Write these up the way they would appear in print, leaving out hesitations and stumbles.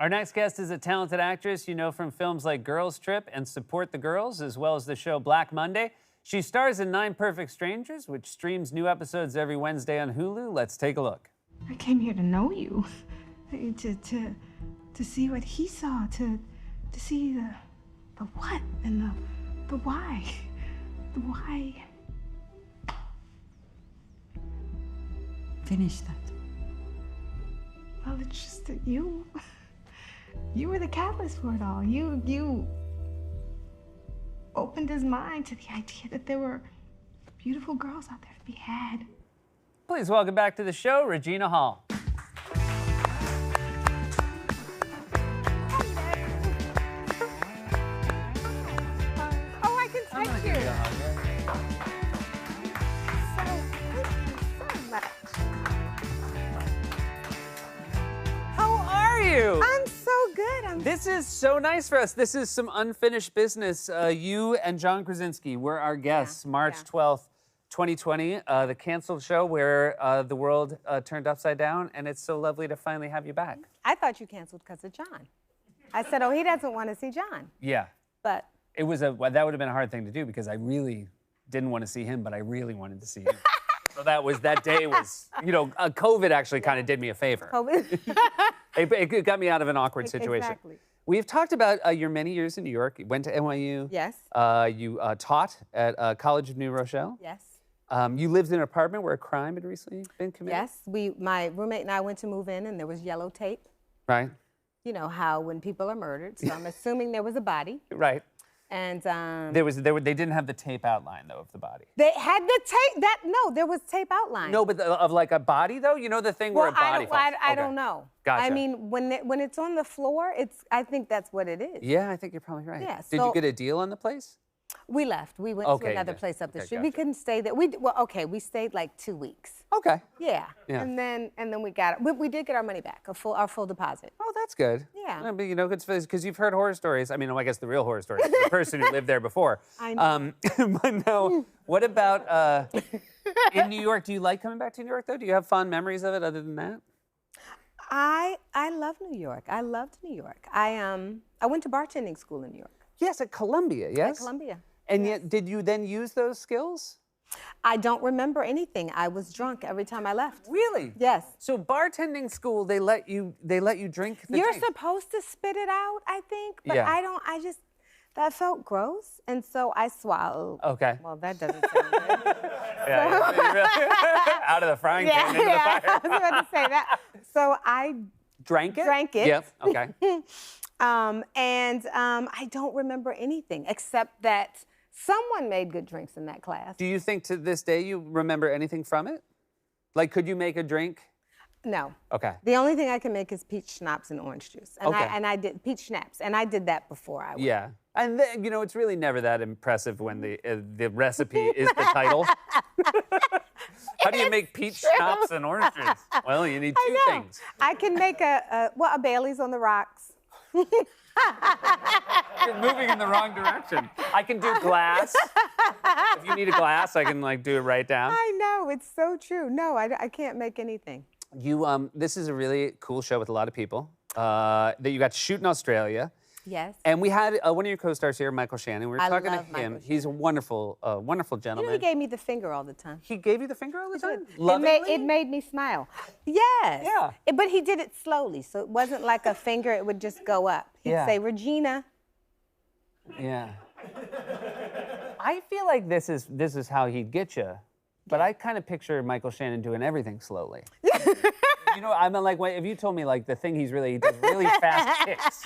Our next guest is a talented actress you know from films like Girls Trip and Support the Girls, as well as the show Black Monday. She stars in Nine Perfect Strangers, which streams new episodes every Wednesday on Hulu. Let's take a look. I came here to know you, to see what he saw, to see the what and the why, the why. Finish that. Well, it's just that you were the catalyst for it all. You opened his mind to the idea that there were beautiful girls out there to be had. Please welcome back to the show, Regina Hall. Oh, I can touch you. Thank you so much. How are you? I'm so good. This is so nice for us. This is some unfinished business. You and John Krasinski were our guests, March 12th, 2020, the canceled show where the world turned upside down, and it's so lovely to finally have you back. I thought you canceled because of John. I said, oh, he doesn't want to see John. Yeah. But It was that would have been a hard thing to do because I really didn't want to see him, but I really wanted to see him. So that day was, COVID actually kind of did me a favor. COVID. It got me out of an awkward situation. Exactly. We've talked about your many years in New York. You went to NYU. Yes. You taught at College of New Rochelle. Yes. You lived in an apartment where a crime had recently been committed. Yes. My roommate and I went to move in, and there was yellow tape. Right. You know how when people are murdered. So I'm assuming there was a body. Right. And they didn't have the tape outline though of the body. they had the tape. There was tape outline. No, but of like a body though. You know the thing where a body falls. I Okay. don't know. Gotcha. I mean, when it's on the floor, I think that's what it is. Yeah, I think you're probably right. Yeah, Did so- you get a deal on the place? We left. We went Okay, to another good. place up the Okay, street. gotcha. We couldn't stay there. We stayed like 2 weeks. Okay. Yeah. Yeah. And then we did get our money back, our full deposit. Oh, that's good. Yeah. But because you've heard horror stories. I mean, I guess the real horror stories. The person who lived there before. I know. But now, what about in New York? Do you like coming back to New York though? Do you have fond memories of it other than that? I love New York. I loved New York. I went to bartending school in New York. Yes, at Columbia. Yes. At Columbia. And yet, did you then use those skills? I don't remember anything. I was drunk every time I left. Really? Yes. So bartending school, they let you drink the You're drink. supposed to spit it out, I think, but Yeah. that felt gross, and so I swallowed. Okay. Well, that doesn't sound good. Yeah, out of the frying pan into the fire. I was about to say that. So I Drank it? Drank it. Yep. Okay. I don't remember anything except that someone made good drinks in that class. Do you think to this day you remember anything from it? Like, could you make a drink? No. Okay. The only thing I can make is peach schnapps and orange juice. And Okay. I did peach schnapps, and I did that before I went. Yeah. And then, it's really never that impressive when the recipe is the title. How do you make peach schnapps and orange juice? Well, you need two things. I can make a Bailey's on the rocks. You're moving in the wrong direction. I can do glass. If you need a glass, I can do it right down. I know, it's so true. No, I can't make anything. This is a really cool show with a lot of people that you got to shoot in Australia. Yes. And we had one of your co-stars here, Michael Shannon. We were I talking to love him. Michael He's a wonderful You gentleman. know, he gave me the finger all the time. He gave you the finger all the time? It Lovingly? made me smile. Yes. Yeah. But he did it slowly, so it wasn't like a finger, it would just go up. He'd Yeah. say, Regina. Yeah. I feel like this is how he'd get you, but I kind of picture Michael Shannon doing everything slowly. I'm like, if you told me the thing he does really fast kicks,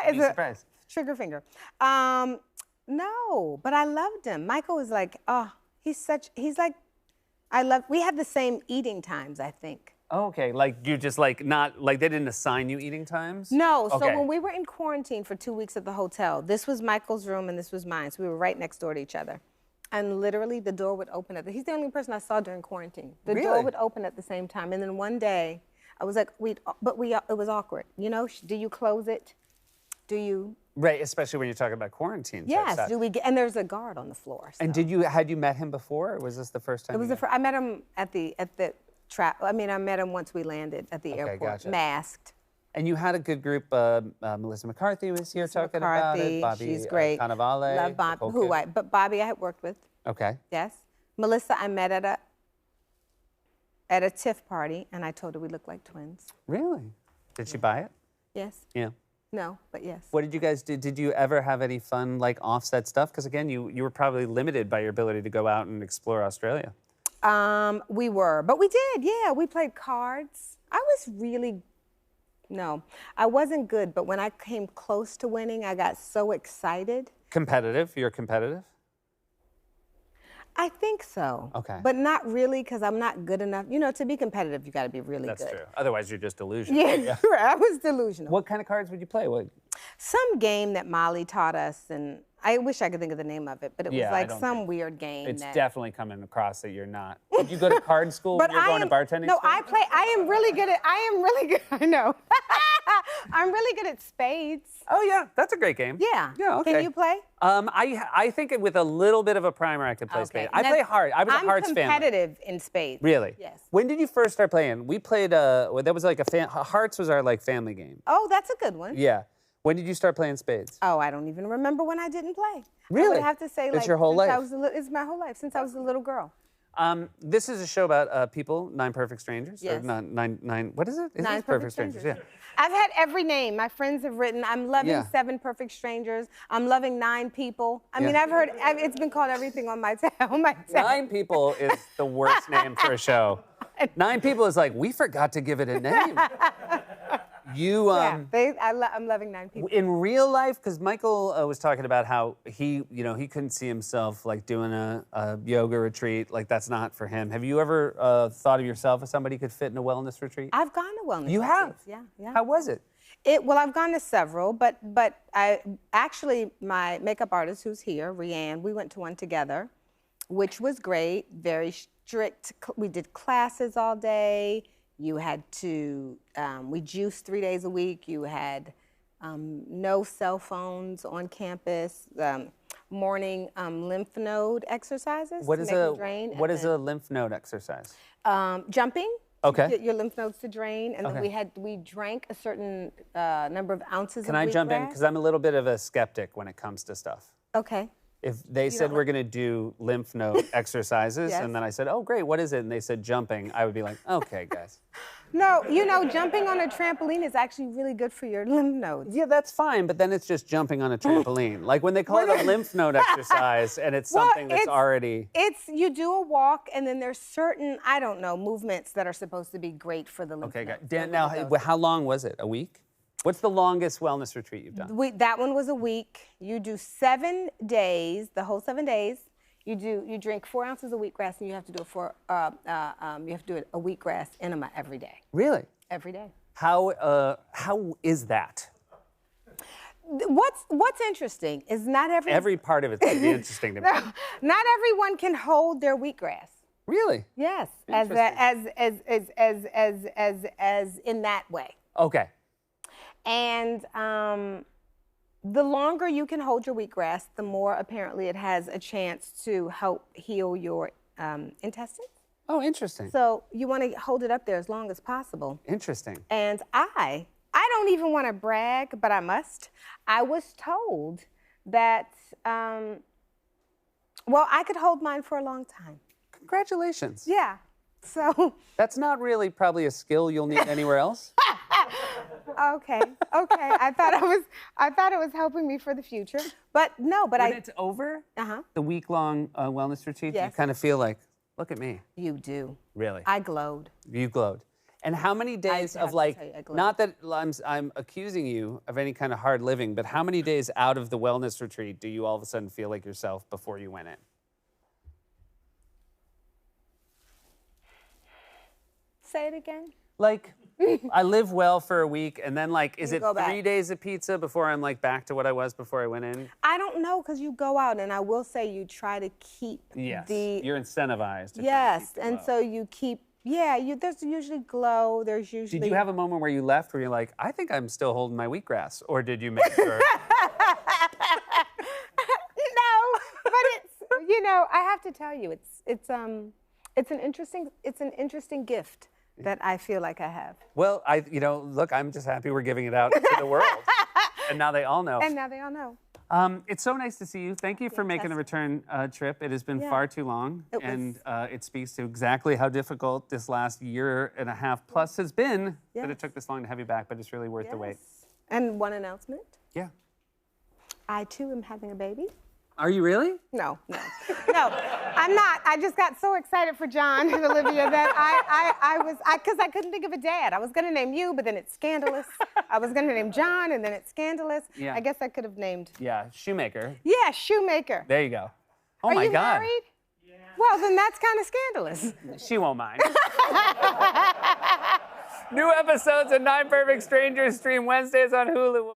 I'd be surprised. Trigger finger. No, but I loved him. Michael was like, we had the same eating times, I think. Oh, okay, you just not they didn't assign you eating times? No, so Okay. when we were in quarantine for 2 weeks at the hotel, this was Michael's room and this was mine, so we were right next door to each other. And literally the door would open he's the only person I saw during quarantine. The door Really? would open at the same time. And then one day, I was like, it was awkward. Do you close it? Do you? Right, especially when you're talking about quarantine. type Yes, stuff. and there's a guard on the floor. So. And had you met him before, or was this the first time? It was I met him at the trap. I met him once we landed at the airport, gotcha. masked. And you had a good group. Melissa McCarthy was here talking about McCarthy, it. Bobby she's great. Cannavale. Love Bob, but Bobby I had worked with. Okay. Yes. Melissa I met at a TIFF party, and I told her we looked like twins. Really? Did she buy it? Yes. Yeah. No, but yes. What did you guys do? Did you ever have any fun, like, offset stuff? Because, again, you were probably limited by your ability to go out and explore Australia. We were, but we did, yeah. We played cards. I wasn't good, but when I came close to winning, I got so excited. Competitive? You're competitive? I think so. Okay. But not really, because I'm not good enough. You know, to be competitive, you got to be really good. That's true. Otherwise, you're just delusional. Yeah, I was delusional. What kind of cards would you play? What? Some game that Molly taught us, and I wish I could think of the name of it, but it was like some weird game. It's definitely coming across that you're not. Did you go to card school when you were going to bartending No, school? I am really good, I know. I'm really good at spades. Oh, yeah. That's a great game. Yeah. Yeah, okay. Can you play? I think with a little bit of a primer, I could play spades. I play hard. I was a Hearts fan. I'm competitive in spades. Really? Yes. When did you first start playing? We played, that was like Hearts was our, like, family game. Oh, that's a good one. Yeah. When did you start playing spades? Oh, I don't even remember when I didn't play. Really? I would have to say, It's your whole life? It's my whole life, since I was a little girl. This is a show about people, Nine Perfect Strangers. Yes. Or nine, what is it? Nine Perfect Strangers. Yeah. I've had every name. My friends have written, I'm loving 7 Perfect Strangers. I'm loving 9 People. I mean, it's been called everything on my tag. 9 People is the worst name for a show. 9 People is like, we forgot to give it a name. I'm loving 9 People. In real life, because Michael was talking about how he couldn't see himself like doing a yoga retreat. Like, that's not for him. Have you ever thought of yourself as somebody who could fit in a wellness retreat? I've gone to wellness You have? retreats. Yeah. How was it? Well, I've gone to several, but I actually, my makeup artist who's here, Rianne, we went to one together, which was great, very strict. We did classes all day. You had to, we juiced 3 days a week. You had no cell phones on campus, morning lymph node exercises What to is make them drain. a lymph node exercise? Jumping. Okay. To get your lymph nodes to drain, and then we drank a certain number of ounces Can of I jump in? wheatgrass. Because I'm a little bit of a skeptic when it comes to stuff. Okay. If they said we're going to do lymph node exercises, Yes. and then I said, oh, great, what is it? And they said jumping, I would be like, okay, guys. No, jumping on a trampoline is actually really good for your lymph nodes. Yeah, that's fine, but then it's just jumping on a trampoline. Like when they call it a lymph node exercise, and it's something that's already... You do a walk, and then there's certain, I don't know, movements that are supposed to be great for the lymph Okay, nodes. Dan, now, how long was it? A week? What's the longest wellness retreat you've done? That one was a week. You do 7 days, the whole 7 days. You drink 4 ounces of wheatgrass, and you have to do a wheatgrass enema every day. Really? Every day. How is that? What's interesting is not Every part of it's going to be interesting to me. Not everyone can hold their wheatgrass. Really? Yes, as in that way. Okay. And the longer you can hold your wheatgrass, the more apparently it has a chance to help heal your intestines. Oh, interesting. So you want to hold it up there as long as possible. Interesting. And I don't even want to brag, but I must. I was told that, I could hold mine for a long time. Congratulations. Yeah. So. That's not really probably a skill you'll need anywhere else. Okay. I thought it was helping me for the future, but no. But when it's over, the week-long wellness retreat, you kind of feel like, look at me. You do. Really? I glowed. You glowed. And how many days of not that I'm accusing you of any kind of hard living, but how many days out of the wellness retreat do you all of a sudden feel like yourself before you went in? Say it again. Like, I live well for a week, and then is it 3 back. days of pizza before I'm back to what I was before I went in? I don't know, because you go out, and I will say you try to keep Yes. You're incentivized. And so you keep. Yeah, there's usually glow. There's usually. Did you have a moment where you left where you're like, I think I'm still holding my wheatgrass, or did you make sure? No, but I have to tell you, it's an interesting gift that I feel like I have. Well, look, I'm just happy we're giving it out to the world. And now they all know. And now they all know. It's so nice to see you. Thank you for making a return trip. It has been far too long. It speaks to exactly how difficult this last year and a half plus has been that it took this long to have you back, but it's really worth the wait. And one announcement. Yeah. I, too, am having a baby. Are you really? No, I'm not. I just got so excited for John and Olivia that because I couldn't think of a dad. I was going to name you, but then it's scandalous. I was going to name John, and then it's scandalous. Yeah. I guess I could have named. Yeah, Shoemaker. Yeah, Shoemaker. There you go. Oh Are my you God. married? Yeah. Well, then that's kind of scandalous. She won't mind. New episodes of 9 Perfect Strangers stream Wednesdays on Hulu.